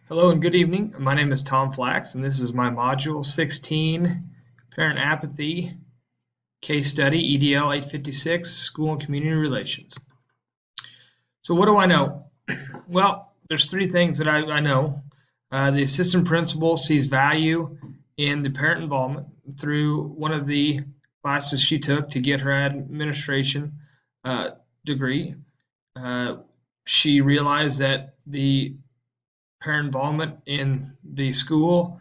Hello and good evening. My name is Tom Flax, and this is my Module 16 Parent Apathy Case Study, EDL 856, School and Community Relations. So what do I know? Well, there's three things that I know. The assistant principal sees value in the parent involvement through one of the classes she took to get her administration degree. She realized that the parent involvement in the school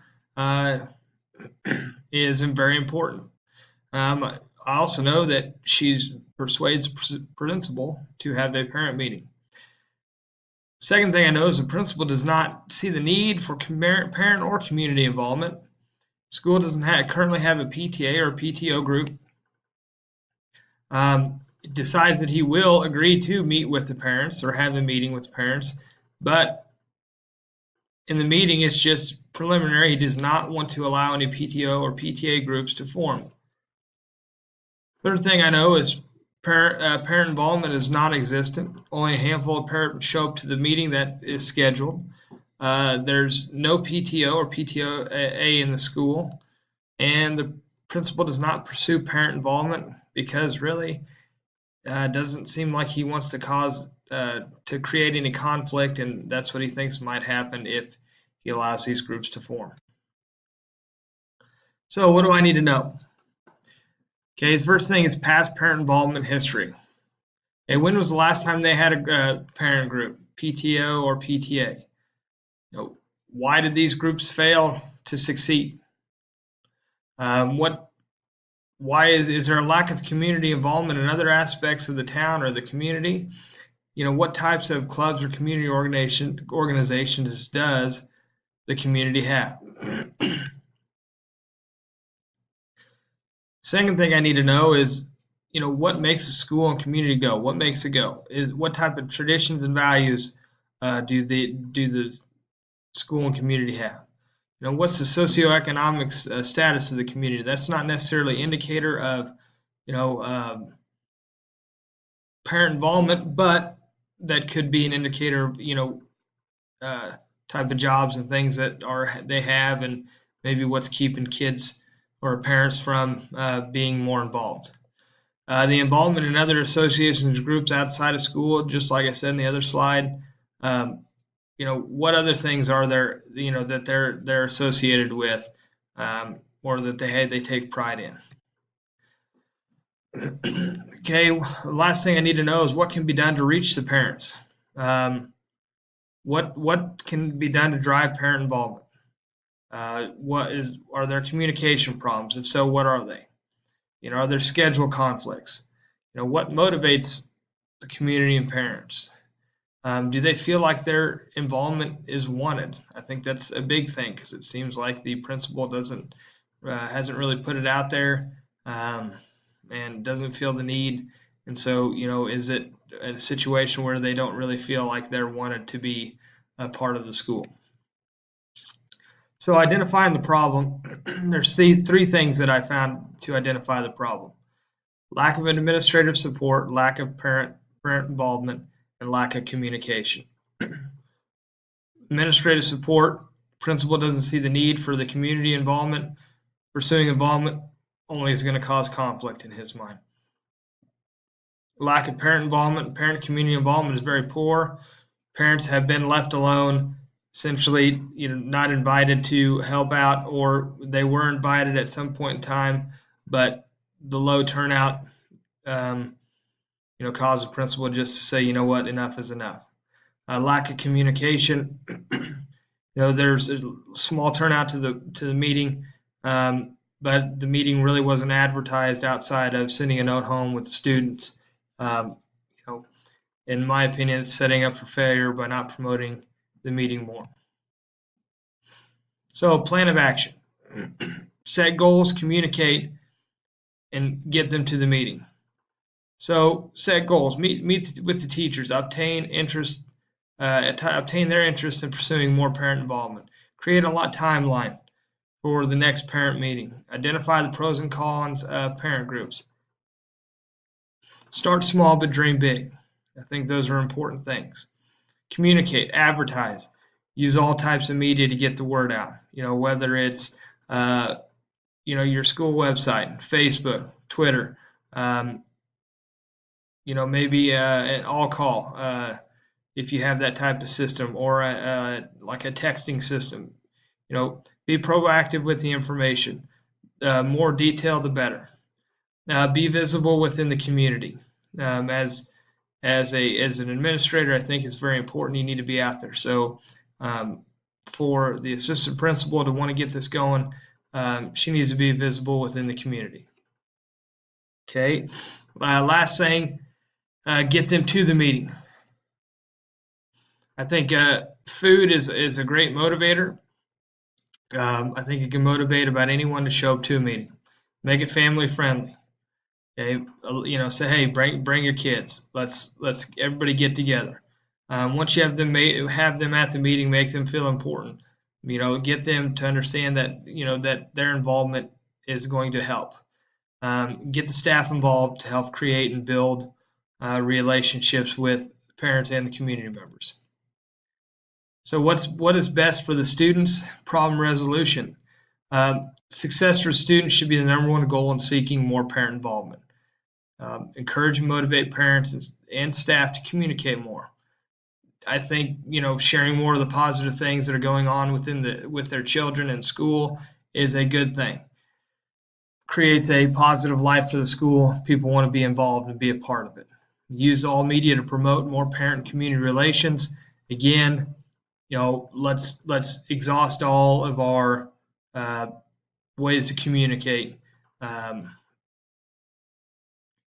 is very important. I also know that she persuades principal to have a parent meeting. Second thing I know is the principal does not see the need for parent or community involvement. School doesn't currently have a PTA or PTO group. It decides that he will agree to meet with the parents or have a meeting with the parents, but in the meeting, it's just preliminary. He does not want to allow any PTO or PTA groups to form. Third thing I know is parent involvement is non-existent. Only a handful of parents show up to the meeting that is scheduled. There's no PTO or PTOA in the school, and the principal does not pursue parent involvement because really doesn't seem like he wants to create any conflict, and that's what he thinks might happen if he allows these groups to form. So what do I need to know? Okay, the first thing is past parent involvement history. Okay, when was the last time they had a parent group, PTO or PTA? Why did these groups fail to succeed? Why is there a lack of community involvement in other aspects of the town or the community? What types of clubs or community organizations does the community have? Second thing I need to know is, what makes a school and community go? What makes it go? What type of traditions and values do the school and community have? What's the socioeconomic status of the community? That's not necessarily an indicator of, parent involvement, but that could be an indicator of, type of jobs and things that they have, and maybe what's keeping kids or parents from being more involved. The involvement in other associations and groups outside of school, just like I said in the other slide, what other things are there, that they're associated with, or that they take pride in. Okay, the last thing I need to know is what can be done to reach the parents. What can be done to drive parent involvement? Are there communication problems? If so, what are they? Are there schedule conflicts? What motivates the community and parents? Do they feel like their involvement is wanted? I think that's a big thing because it seems like the principal hasn't really put it out there, and doesn't feel the need. And so, is it a situation where they don't really feel like they're wanted to be a part of the school? So identifying the problem, there's three things that I found to identify the problem: lack of administrative support, lack of parent involvement, and lack of communication. Administrative support, principal doesn't see the need for the community involvement. Pursuing involvement only is going to cause conflict in his mind. Lack of parent involvement, parent community involvement is very poor. Parents have been left alone, essentially, not invited to help out, or they were invited at some point in time, but the low turnout, caused the principal just to say, you know what, enough is enough. Lack of communication. There's a small turnout to the meeting, but the meeting really wasn't advertised outside of sending a note home with the students. In my opinion, it's setting up for failure by not promoting the meeting more. So, plan of action. Set goals, communicate, and get them to the meeting. So, set goals. Meet with the teachers. Obtain their interest in pursuing more parent involvement. Create a timeline for the next parent meeting. Identify the pros and cons of parent groups. Start small but dream big. I think those are important things. Communicate, advertise. use all types of media to get the word out. Whether it's your school website, Facebook, Twitter, maybe an all call if you have that type of system, or like a texting system. Be proactive with the information. More detail, the better. Be visible within the community. As an administrator, I think it's very important. You need to be out there. So for the assistant principal to want to get this going, she needs to be visible within the community. Okay. Last thing, get them to the meeting. I think food is a great motivator. I think it can motivate about anyone to show up to a meeting. Make it family friendly. Okay, say, hey, bring your kids. Let's everybody get together. Once you have them at the meeting, make them feel important. Get them to understand that that their involvement is going to help. Get the staff involved to help create and build relationships with parents and the community members. So what is best for the students? Problem resolution. Success for students should be the number one goal in seeking more parent involvement. Encourage and motivate parents and staff to communicate more. I think sharing more of the positive things that are going on with their children in school is a good thing. Creates a positive life for the school. People want to be involved and be a part of it. Use all media to promote more parent and community relations. Again, let's exhaust all of our ways to communicate.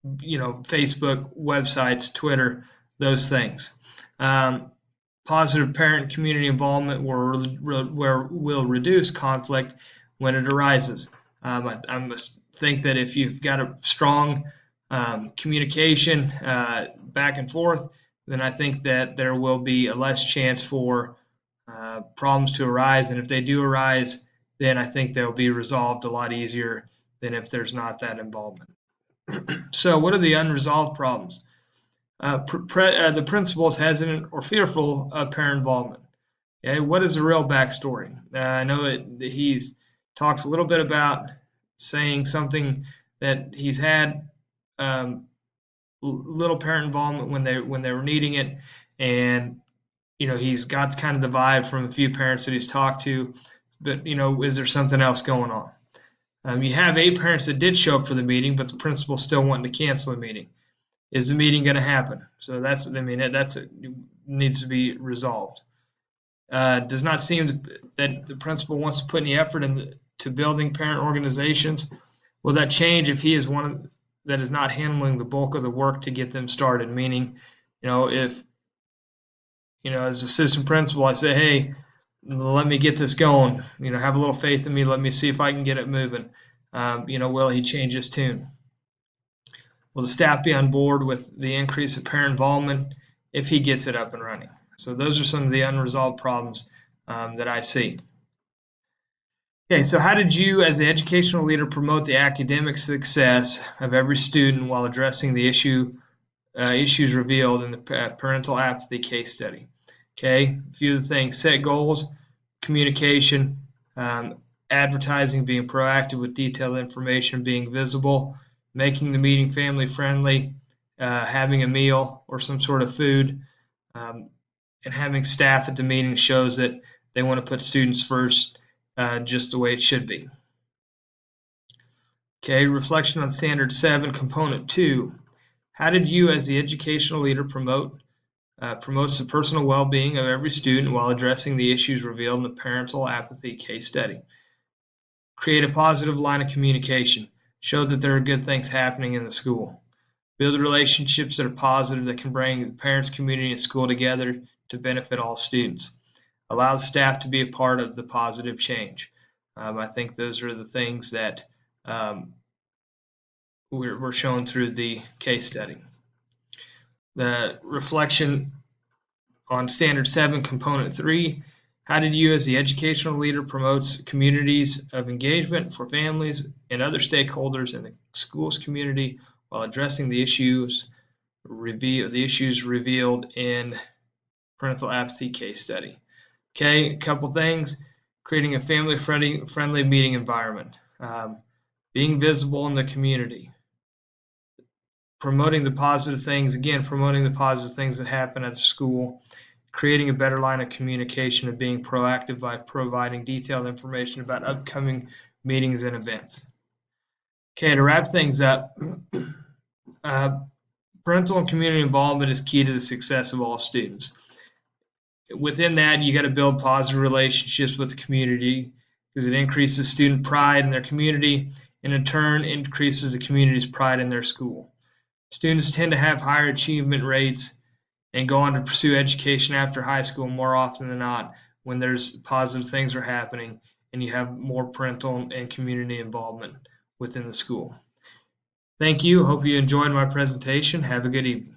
Facebook, websites, Twitter, those things. Positive parent community involvement will reduce conflict when it arises. I must think that if you've got a strong communication back and forth, then I think that there will be a less chance for problems to arise. And if they do arise, then I think they'll be resolved a lot easier than if there's not that involvement. So what are the unresolved problems? The principal is hesitant or fearful of parent involvement. Okay, what is the real backstory? I know that he talks a little bit about saying something that he's had little parent involvement when they were needing it, and he's got kind of the vibe from a few parents that he's talked to, but is there something else going on? You have 8 parents that did show up for the meeting, but the principal still wanting to cancel the meeting. Is the meeting going to happen? So that's needs to be resolved. Does not seem that the principal wants to put any effort into building parent organizations. Will that change if he is one that is not handling the bulk of the work to get them started? Meaning, if as assistant principal, I say, hey, let me get this going. Have a little faith in me. Let me see if I can get it moving. Will he change his tune? Will the staff be on board with the increase of parent involvement if he gets it up and running? So those are some of the unresolved problems that I see. Okay, so how did you, as the educational leader, promote the academic success of every student while addressing the issues revealed in the parental apathy case study? Okay, a few of the things: set goals, communication, advertising, being proactive with detailed information, being visible, making the meeting family friendly, having a meal or some sort of food, and having staff at the meeting shows that they want to put students first, just the way it should be. Okay, reflection on Standard 7, Component 2. How did you, as the educational leader, promotes the personal well-being of every student while addressing the issues revealed in the parental apathy case study? Create a positive line of communication. Show that there are good things happening in the school. Build relationships that are positive that can bring the parents, community, and school together to benefit all students. Allow the staff to be a part of the positive change. I think those are the things that we're showing through the case study. The reflection on Standard 7, Component 3. How did you, as the educational leader, promotes communities of engagement for families and other stakeholders in the school's community while addressing the issues revealed in parental apathy case study? Okay, a couple things. Creating a family-friendly meeting environment. Being visible in the community. Promoting the positive things, again, promoting the positive things that happen at the school. Creating a better line of communication and being proactive by providing detailed information about upcoming meetings and events. Okay, to wrap things up, parental and community involvement is key to the success of all students. Within that, you got to build positive relationships with the community because it increases student pride in their community and in turn increases the community's pride in their school. Students tend to have higher achievement rates and go on to pursue education after high school more often than not when there's positive things are happening and you have more parental and community involvement within the school. Thank you. Hope you enjoyed my presentation. Have a good evening.